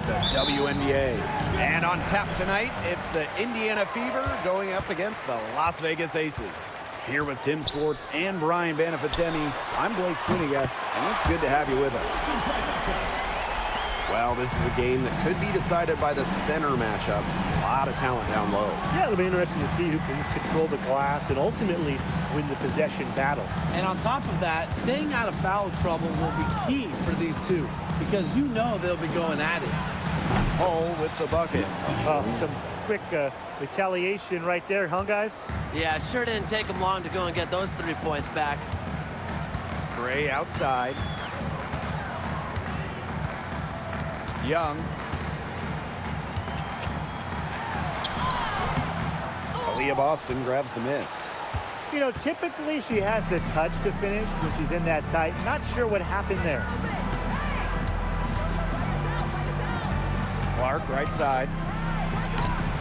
of the WNBA. And on tap tonight, it's the Indiana Fever going up against the Las Vegas Aces. Here with Tim Swartz and Brian Banafitemi, I'm Blake Suniga, and it's good to have you with us. Well, this is a game that could be decided by the center matchup. A lot of talent down low. Yeah, it'll be interesting to see who can control the glass and ultimately win the possession battle. And on top of that, staying out of foul trouble will be key for these two because you know they'll be going at it. Hull with the buckets. Some quick retaliation right there, huh, guys? Yeah, it sure didn't take them long to go and get those 3 points back. Gray outside. Young. Aaliyah Boston grabs the miss. You know, typically she has the touch to finish when she's in that tight. Not sure what happened there. Clark right side.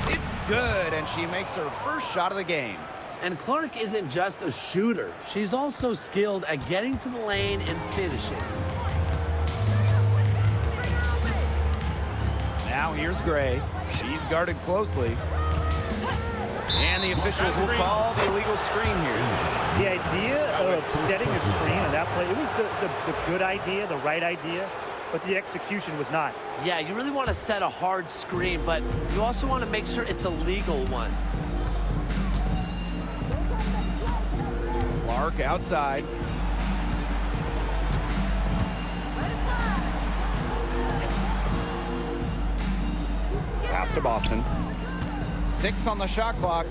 It's good, and she makes her first shot of the game. And Clark isn't just a shooter. She's also skilled at getting to the lane and finishing. Now here's Gray. She's guarded closely. And the officials will call the illegal screen here. The idea of setting a screen on that play, it was the good idea, the right idea, but the execution was not. Yeah, you really want to set a hard screen, but you also want to make sure it's a legal one. Clark outside. Pass to Boston. 6 on the shot clock.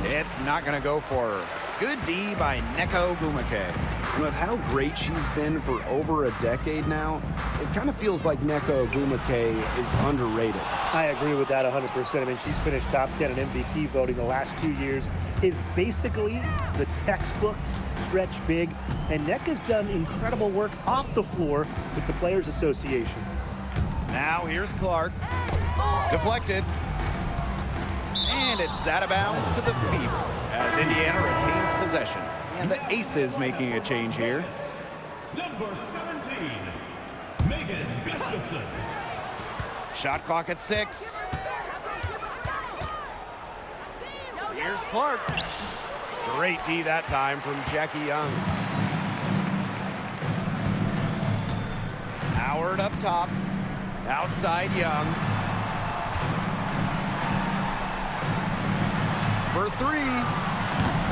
It's not going to go for her. Good D by Nneka Ogwumike. And with how great she's been for over a decade now, it kind of feels like Nneka Ogwumike is underrated. I agree with that 100%. I mean, she's finished top 10 in MVP voting the last 2 years. Is basically the textbook stretch big. And Nneka's done incredible work off the floor with the Players Association. Now here's Clark. Deflected. And it's out of bounds to the Fever as Indiana retains possession. And the Aces making a change here. Number 17, Megan Gustafson. Shot clock at 6. Here's Clark. Great D that time from Jackie Young. Howard up top. Outside Young. For 3.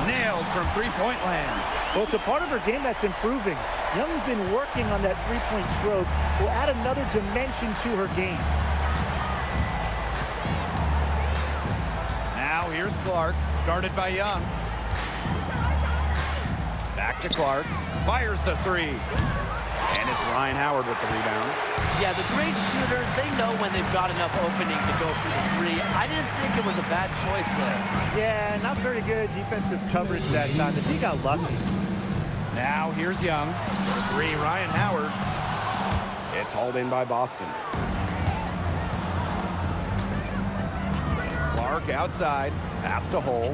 Nailed from three-point land. Well, it's a part of her game that's improving. Young's been working on that three-point stroke. Will add another dimension to her game. Now here's Clark, guarded by Young. Back to Clark. Fires the 3. And it's Ryan Howard with the rebound. Yeah, the great shooters, they know when they've got enough opening to go for the 3. I didn't think it was a bad choice there. Yeah, not very good defensive coverage that time. The team got lucky. Now here's Young. 3, Ryan Howard. It's hauled in by Boston. Clark outside. Pass to Hull.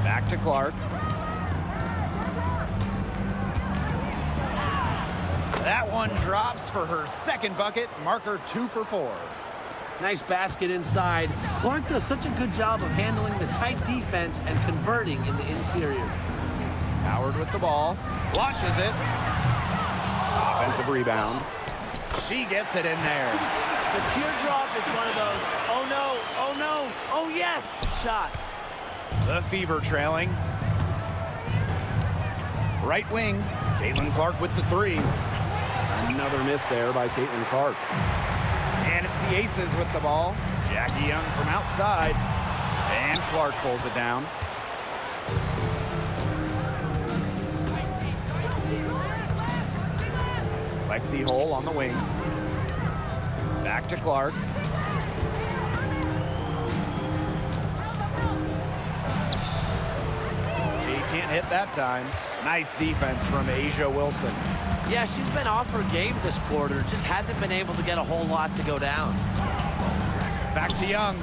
Back to Clark. That one drops for her second bucket. Marker 2 for 4. Nice basket inside. Clark does such a good job of handling the tight defense and converting in the interior. Howard with the ball. Launches it. Offensive rebound. She gets it in there. The teardrop is one of those, oh no, oh no, oh yes, shots. The Fever trailing. Right wing. Caitlin Clark with the 3. Another miss there by Caitlin Clark. And it's the Aces with the ball. Jackie Young from outside. And Clark pulls it down. Lexi Hull on the wing. Back to Clark. He can't hit that time. Nice defense from Asia Wilson. Yeah, she's been off her game this quarter. Just hasn't been able to get a whole lot to go down. Back to Young.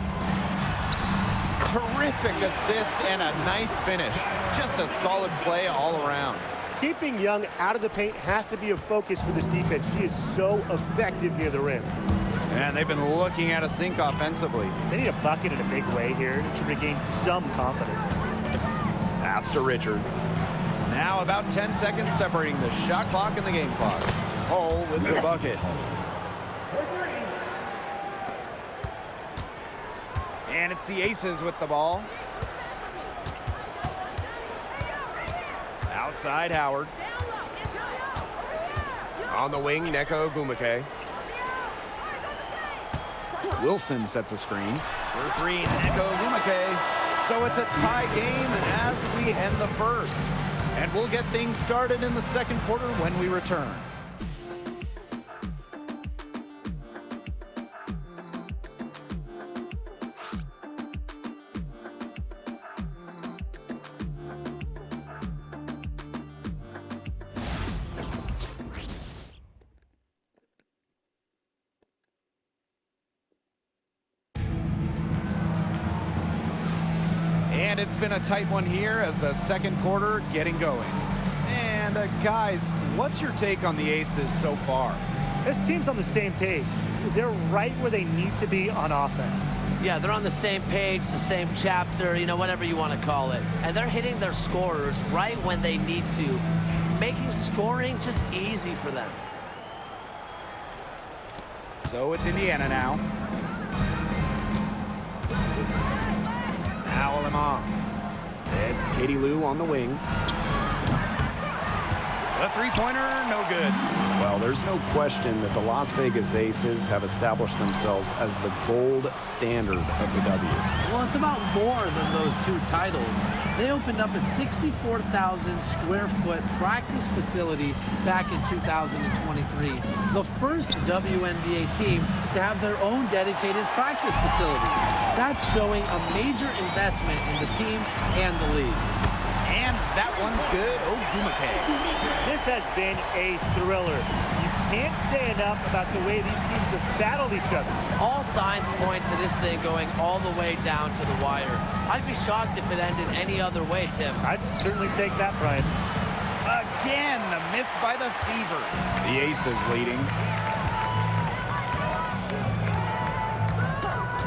Terrific assist and a nice finish. Just a solid play all around. Keeping Young out of the paint has to be a focus for this defense. She is so effective near the rim. And they've been looking at a sink offensively. They need a bucket in a big way here to regain some confidence. Pass to Richards. Now about 10 seconds separating the shot clock and the game clock. Hull with the bucket. And it's the Aces with the ball. Outside Howard. On the wing, Nneka Ogwumike. Wilson sets a screen. For three, Nneka Ogwumike. So it's a tie game as we end the first. And we'll get things started in the second quarter when we return. And it's been a tight one here as the second quarter getting going. And guys, what's your take on the Aces so far? This team's on the same page. They're right where they need to be on offense. Yeah, they're on the same page, the same chapter, you know, whatever you want to call it. And they're hitting their scorers right when they need to, making scoring just easy for them. So it's Indiana now. Now Alemah. It's Katie Lou on the wing. The three-pointer, no good. Well, there's no question that the Las Vegas Aces have established themselves as the gold standard of the W. Well, it's about more than those two titles. They opened up a 64,000 square foot practice facility back in 2023. The first WNBA team to have their own dedicated practice facility. That's showing a major investment in the team and the league. And that one's good. Ogwumike. This has been a thriller. You can't say enough about the way these teams have battled each other. All signs point to this thing going all the way down to the wire. I'd be shocked if it ended any other way, Tim. I'd certainly take that, Brian. Again, the miss by the Fever. The Aces leading.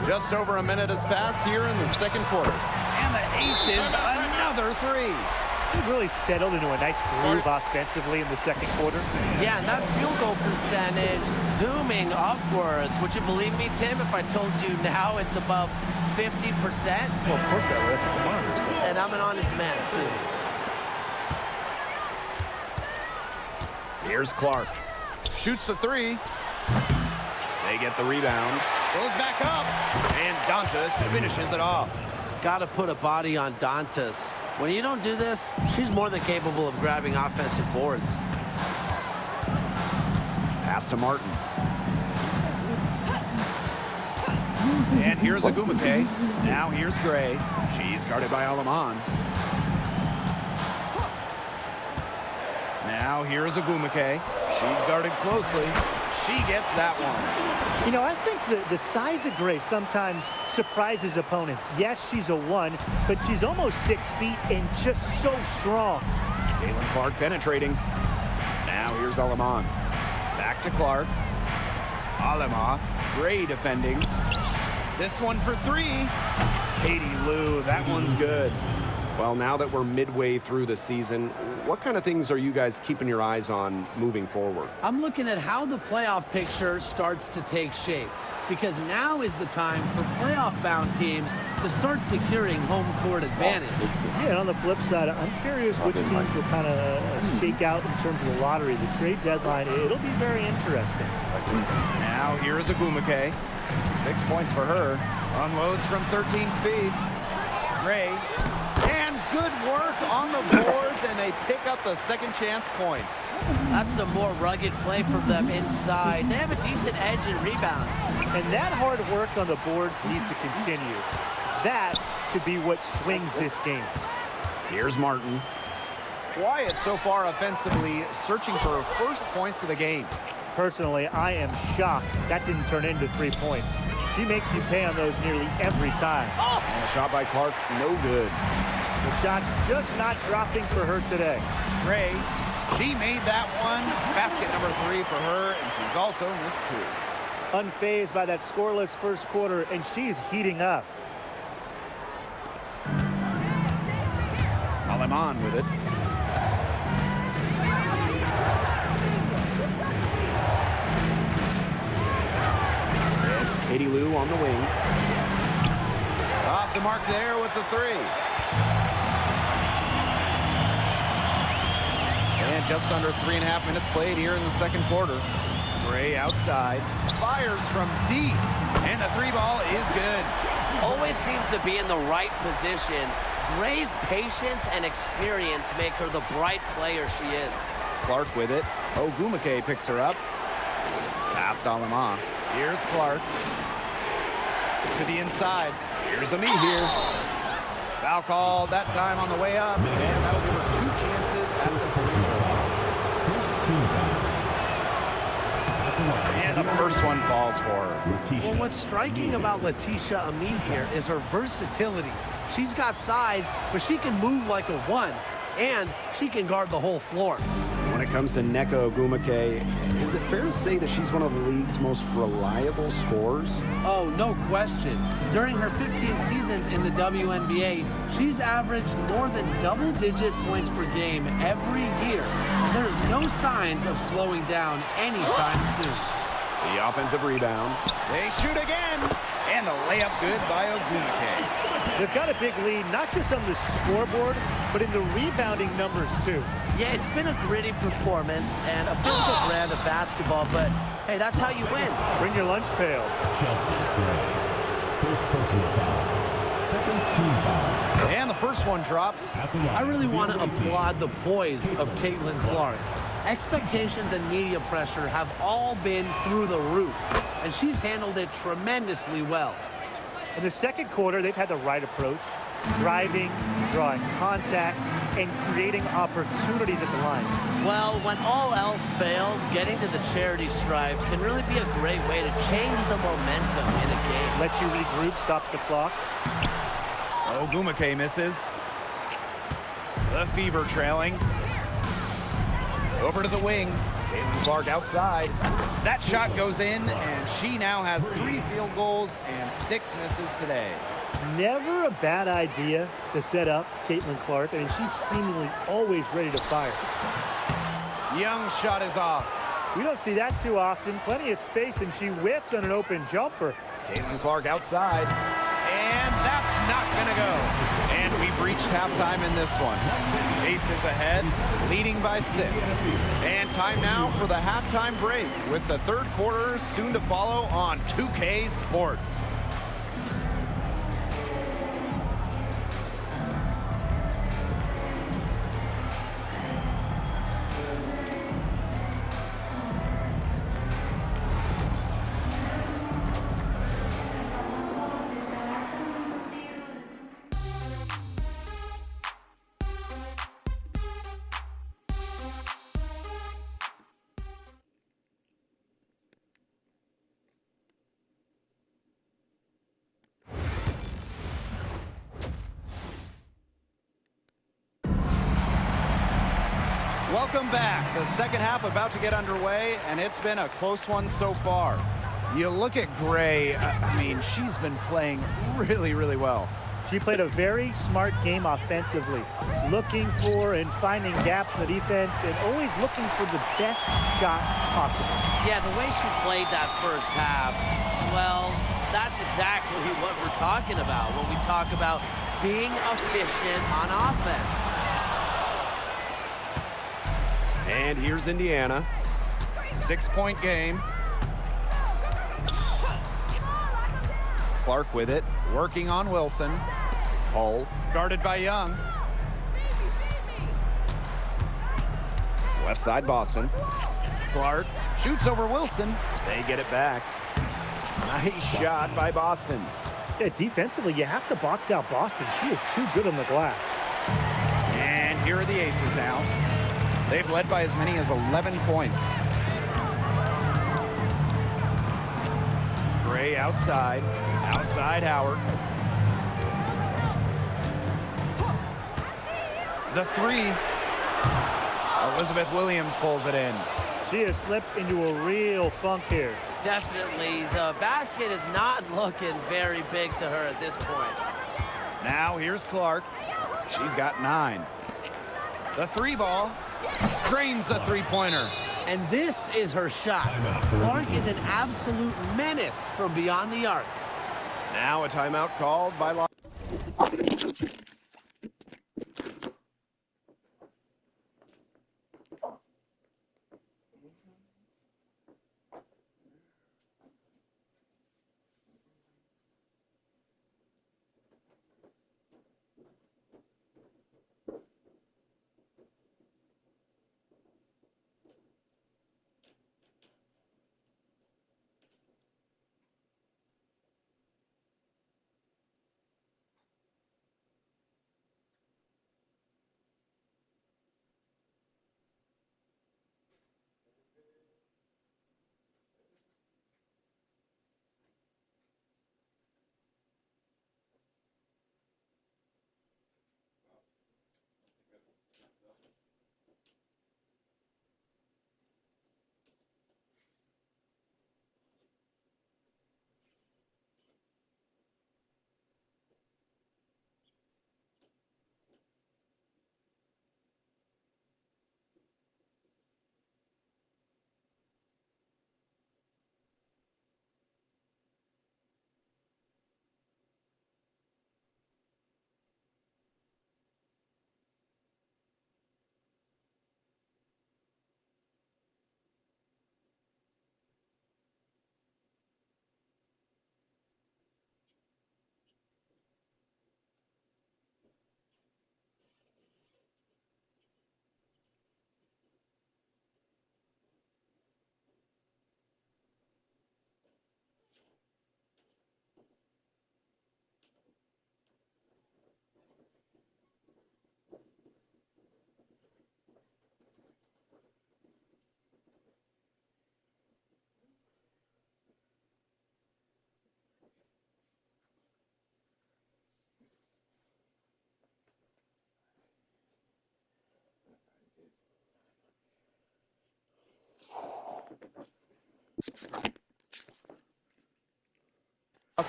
Just over a minute has passed here in the second quarter. And the Aces, another three. They really settled into a nice groove offensively in the second quarter. Yeah, and that field goal percentage zooming upwards. Would you believe me, Tim, if I told you now it's above 50%? Well, of course I would. That's what the monitor says. And I'm an honest man, too. Here's Clark. Shoots the three. They get the rebound. Goes back up. And Dantas finishes it off. Got to put a body on Dantas. When you don't do this, she's more than capable of grabbing offensive boards. Pass to Martin. And here's Ogwumike. Now here's Gray. She's guarded by Alemah. Now here's Ogwumike. She's guarded closely. She gets that one. You know, I think the size of Gray sometimes surprises opponents. Yes, she's a 1, but she's almost 6 feet and just so strong. Caitlin Clark penetrating. Now here's Alemah. Back to Clark. Alemah. Gray defending. This one for three. Katie Lou, that one's good. Well, now that we're midway through the season, what kind of things are you guys keeping your eyes on moving forward? I'm looking at how the playoff picture starts to take shape, because now is the time for playoff-bound teams to start securing home court advantage. Yeah, and on the flip side, I'm curious which teams will kind of shake out in terms of the lottery. The trade deadline, it'll be very interesting. Now here's Ogwumike. 6 points for her. Unloads from 13 feet. Gray. And good work on the boards, and they pick up the second chance points. That's some more rugged play from them inside. They have a decent edge in rebounds. And that hard work on the boards needs to continue. That could be what swings this game. Here's Martin. Quiet so far offensively, searching for first points of the game. Personally, I am shocked that didn't turn into 3 points. She makes you pay on those nearly every time. And a shot by Clark, no good. The shot's just not dropping for her today. Gray She made that one. Basket number 3 for her, and she's also missed 2. Unfazed by that scoreless first quarter, and she's heating up. Aleman with it. It's Katie Lou on the wing. Off the mark there with the 3. And just under 3.5 minutes played here in the second quarter. Gray outside. Fires from deep. And the 3 ball is good. Always seems to be in the right position. Gray's patience and experience make her the bright player she is. Clark with it. Ogumake picks her up. Past Alema. Here's Clark. To the inside. Here's Ami here. Foul call that time on the way up. And that was her 2 chances at the free throw. First team foul. And the first one falls for her. Well, what's striking about Letitia Ami here is her versatility. She's got size, but she can move like a 1, and she can guard the whole floor. When it comes to Nneka Ogumake, is it fair to say that she's one of the league's most reliable scorers? Oh, no question. During her 15 seasons in the WNBA, she's averaged more than double-digit points per game every year, and there's no signs of slowing down anytime soon. The offensive rebound. They shoot again, and the layup good by Ogumake. They've got a big lead, not just on the scoreboard, but in the rebounding numbers, too. Yeah, it's been a gritty performance and a physical brand of basketball, but hey, that's how you win. Bring your lunch pail. Chelsea Gray. First personal foul. Second team foul. And the first one drops. At the line. I really want to applaud the poise of Caitlin Clark. Expectations and media pressure have all been through the roof, and she's handled it tremendously well. In the second quarter, they've had the right approach, driving, drawing contact, and creating opportunities at the line. Well, when all else fails, getting to the charity stripe can really be a great way to change the momentum in a game. Lets you regroup, stops the clock. Ogumake misses. The Fever trailing. Over to the wing. Caitlin Clark outside. That shot goes in, and she now has 3 field goals and 6 misses today. Never a bad idea to set up Caitlin Clark. I mean, she's seemingly always ready to fire. Young shot is off. We don't see that too often. Plenty of space, and she whiffs on an open jumper. Caitlin Clark outside. And that's not going to go. And we've reached halftime in this one. Aces ahead, leading by 6. And time now for the halftime break with the third quarter soon to follow on 2K Sports. Welcome back. The second half about to get underway, and it's been a close one so far. You look at Gray, I mean, she's been playing really, really well. She played a very smart game offensively, looking for and finding gaps in the defense and always looking for the best shot possible. Yeah, the way she played that first half, well, that's exactly what we're talking about when we talk about being efficient on offense. And here's Indiana. 6-point game. Clark with it, working on Wilson. Hull, guarded by Young. Left side Boston. Clark shoots over Wilson. They get it back. Nice shot by Boston. Yeah, defensively, you have to box out Boston. She is too good on the glass. And here are the Aces now. They've led by as many as 11 points. Gray outside. Outside Howard. The 3. Elizabeth Williams pulls it in. She has slipped into a real funk here. Definitely. The basket is not looking very big to her at this point. Now here's Clark. She's got 9. The 3 ball. Drains the 3-pointer. And this is her shot. Clark is an absolute menace from beyond the arc. Now a timeout called by Las.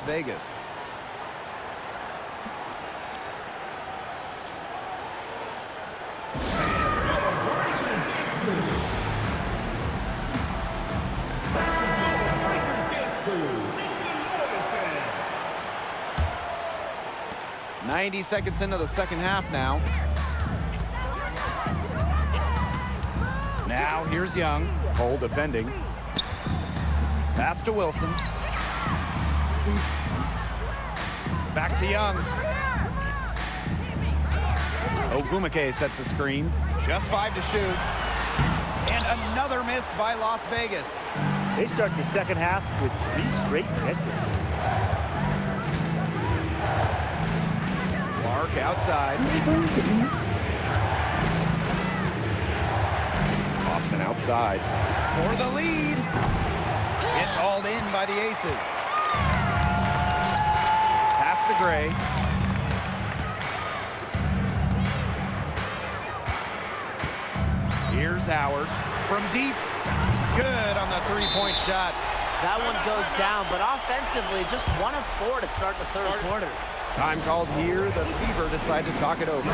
Vegas. "90 seconds into the second half now. Now here's Young. Cole defending. Pass to Wilson. Back to Young. Ogwumike sets the screen. Just 5 to shoot. And another miss by Las Vegas. They start the second half with 3 straight misses. Clark outside. Austin outside. For the lead. It's hauled in by the Aces. Pass to Gray. Here's Howard from deep. Good on the 3-point shot. That one goes down, but offensively, just 1 of 4 to start the third quarter. Time called here. The Fever decide to talk it over.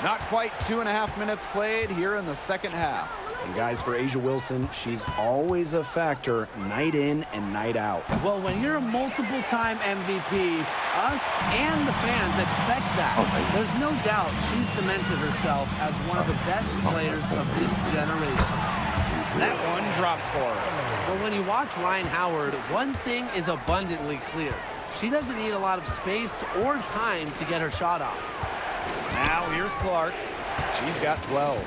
Not quite 2.5 minutes played here in the second half. And guys, for A'ja Wilson, she's always a factor night in and night out. Well, when you're a multiple-time MVP, us and the fans expect that. There's no doubt she's cemented herself as one of the best players of this generation. That one drops for her. But when you watch Rhyne Howard, one thing is abundantly clear. She doesn't need a lot of space or time to get her shot off. Now here's Clark. She's got 12.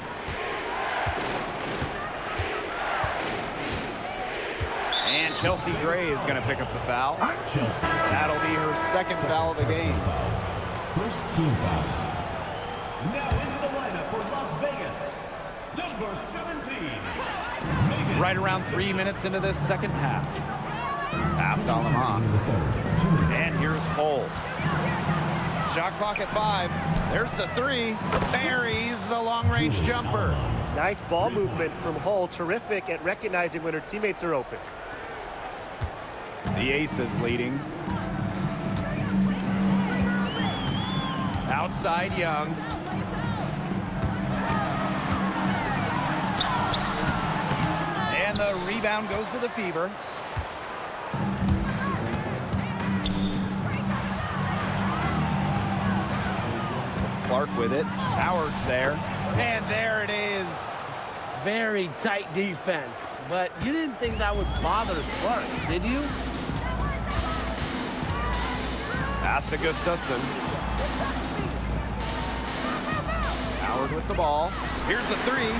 And Chelsea Gray is going to pick up the foul. That'll be her second foul of the game. First team foul. Now into the lineup for Las Vegas, number 17. Right around 3 minutes into this second half. Pass to Alamon. And here's Cole. Shot clock at 5. There's the 3. Buries the long-range jumper. Nice ball movement from Hull. Terrific at recognizing when her teammates are open. The Aces leading. Outside Young. And the rebound goes to the Fever. Clark with it. Howard's there. And there it is. Very tight defense, but you didn't think that would bother Clark, did you? Pass to Gustafson. Howard with the ball. Here's the 3.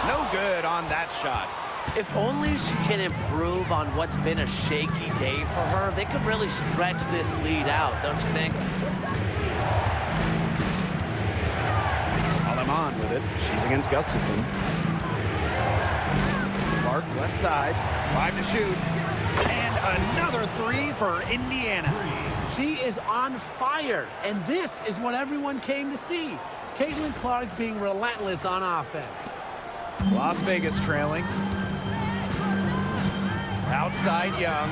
No good on that shot. If only she can improve on what's been a shaky day for her, they could really stretch this lead out, don't you think? Aleman with it. She's against Gustafson. Clark left side. 5 to shoot. And another 3 for Indiana. She is on fire, and this is what everyone came to see. Caitlin Clark being relentless on offense. Las Vegas trailing. Outside Young.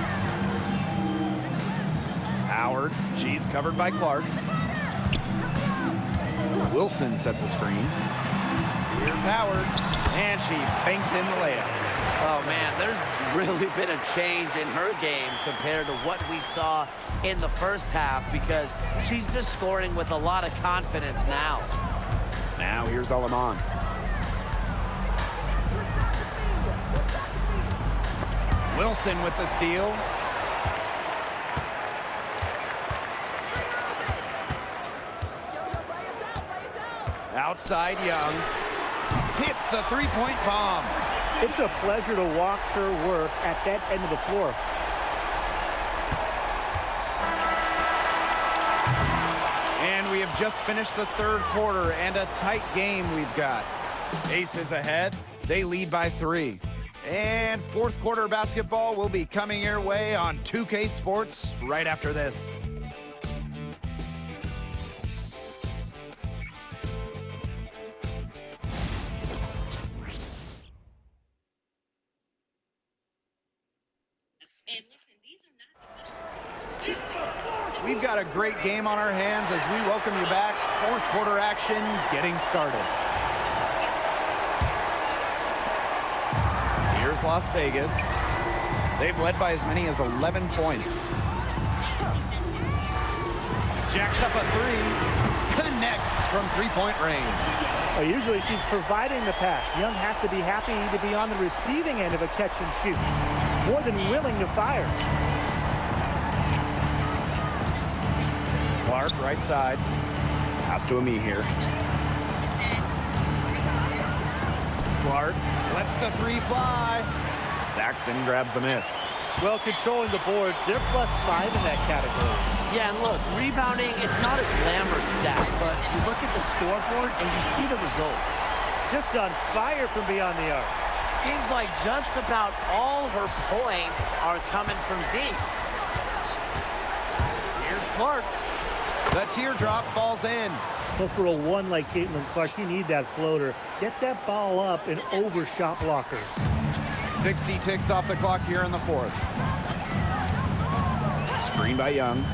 Howard. She's covered by Clark. Wilson sets a screen. Here's Howard. And she banks in the layup. Oh, man, there's really been a change in her game compared to what we saw in the first half because she's just scoring with a lot of confidence now. Now here's Aleman. Wilson with the steal. Outside Young. Hits the three-point bomb. It's a pleasure to watch her work at that end of the floor. And we have just finished the third quarter, and a tight game we've got. Aces ahead. They lead by 3. And fourth quarter basketball will be coming your way on 2K Sports right after this. We've got a great game on our hands as we welcome you back. Fourth quarter action getting started. Here's Las Vegas. They've led by as many as 11 points. Jacks up a 3. Connects from three-point range. Usually she's providing the pass. Young has to be happy to be on the receiving end of a catch and shoot. More than willing to fire. Clark, right side. Pass to Ami here. Clark lets the 3 fly. Saxton grabs the miss. Well, controlling the boards. They're +5 in that category. Yeah, and look, rebounding, it's not a glamour stat, but you look at the scoreboard and you see the result. Just on fire from beyond the arc. Seems like just about all her points are coming from deep. Here's Clark. The teardrop falls in. Well, for a 1 like Caitlin Clark, you need that floater. Get that ball up and over shot blockers. 60 ticks off the clock here in the fourth. Screen by Young.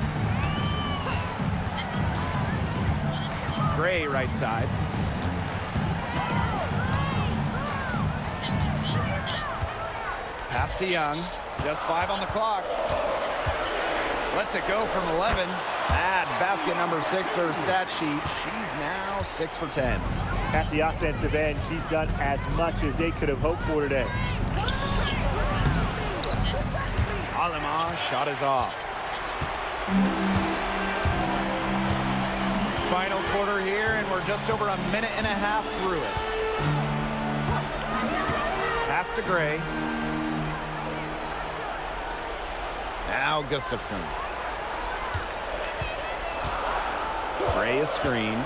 Gray right side. Pass to Young. Just 5 on the clock. Lets it go from 11. Add basket number 6 to her stat sheet. She's now 6 for 10. At the offensive end, she's done as much as they could have hoped for today. Aleman shot is off. Final quarter here, and we're just over a minute and a half through it. Pass to Gray. Now Gustafson. Gray is screen.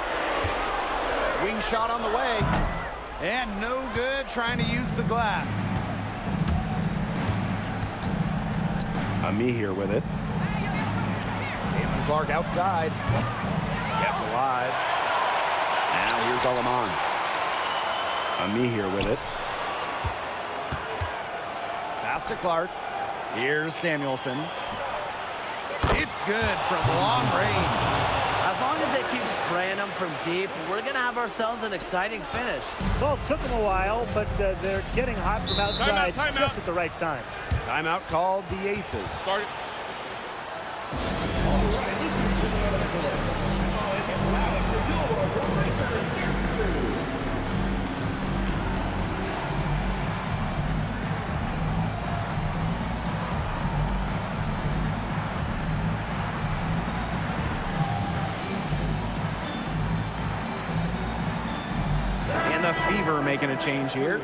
Wing shot on the way. And no good, trying to use the glass. Ami here with it. Caitlin Clark outside. Kept alive. Now here's Alaman. Amihir with it. Pass to Clark. Here's Samuelson. It's good from long range. As long as they keep spraying them from deep, we're going to have ourselves an exciting finish. Well, it took them a while, but they're getting hot from outside Timeout. just at the right time. Timeout called the Aces. Start. And the Fever making a change here.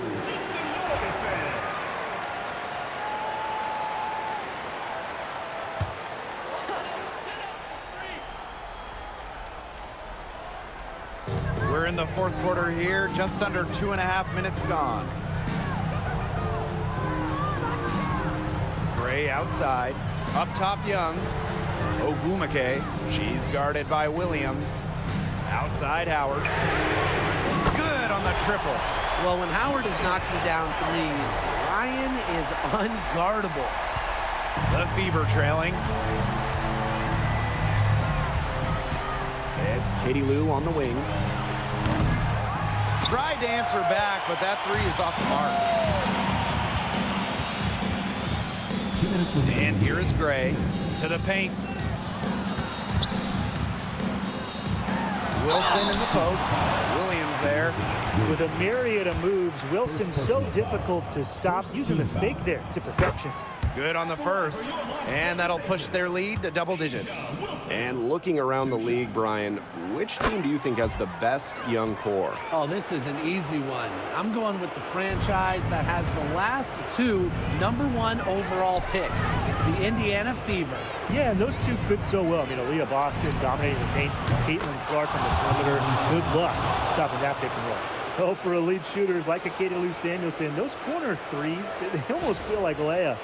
We're in the fourth quarter here, just under 2.5 minutes gone. Gray outside, up top Young. Ogwumike, she's guarded by Williams. Outside Howard. Good on the triple. Well, when Howard is knocking down threes, Ryan is unguardable. The Fever trailing. It's Katie Lou on the wing. Tried to answer back, but that three is off the mark. 2 minutes remaining. And here is Gray to the paint. Wilson in the post. Williams there. With a myriad of moves, Wilson's so difficult to stop, using the fake there to perfection. Good on the first. And that'll push their lead to double digits. And looking around the league, Brian, which team do you think has the best young core? Oh, this is an easy one. I'm going with the franchise that has the last two #1 overall picks, the Indiana Fever. Yeah, and those two fit so well. I mean, Aaliyah Boston dominating the paint, Caitlin Clark on the perimeter. Good luck stopping that pick and roll. Oh, for elite shooters like a Katie Lou Samuelson, those corner threes, they almost feel like layups.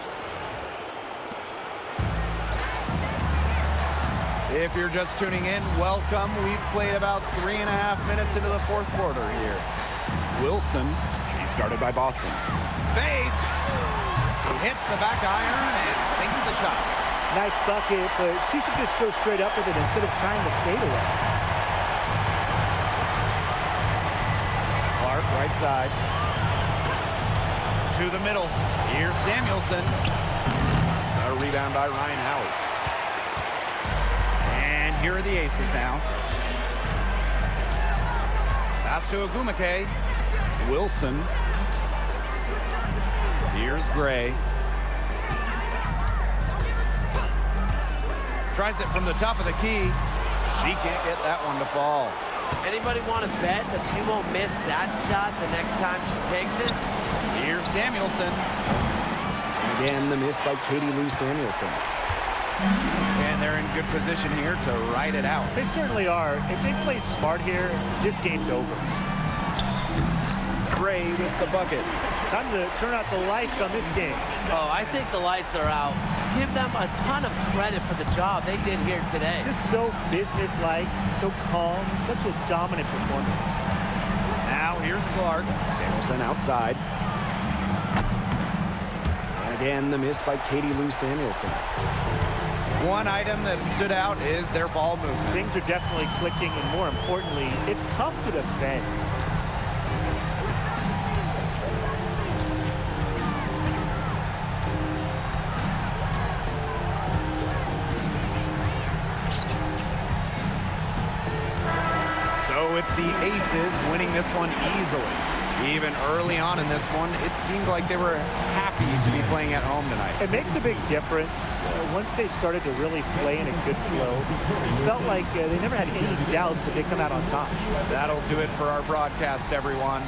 If you're just tuning in, welcome. We've played about 3.5 minutes into the fourth quarter here. Wilson, she's guarded by Boston. Fades. He hits the back iron and sinks the shot. Nice bucket, but she should just go straight up with it instead of trying to fade away. Clark, right side. To the middle. Here's Samuelson. A rebound by Ryan Howard. And here are the Aces now. Pass to Ogwumike. Wilson. Here's Gray. Tries it from the top of the key. She can't get that one to fall. Anybody want to bet that she won't miss that shot the next time she takes it? Here's Samuelson. Again, the miss by Katie Lou Samuelson. And they're in good position here to ride it out. They certainly are. If they play smart here, this game's over. Gray with the bucket. Time to turn out the lights on this game. Oh, I think the lights are out. Give them a ton of credit for the job they did here today. Just so businesslike, so calm, such a dominant performance. Now here's Clark. Samuelson outside. And again, the miss by Katie Lou Samuelson. One item that stood out is their ball movement. Things are definitely clicking, and more importantly, it's tough to defend. So it's the Aces winning this one easily. Even early on in this one, it seemed like they were happy to be playing at home tonight. It makes a big difference. Once they started to really play in a good flow, it felt like they never had any doubts that they come out on top. That'll do it for our broadcast, everyone.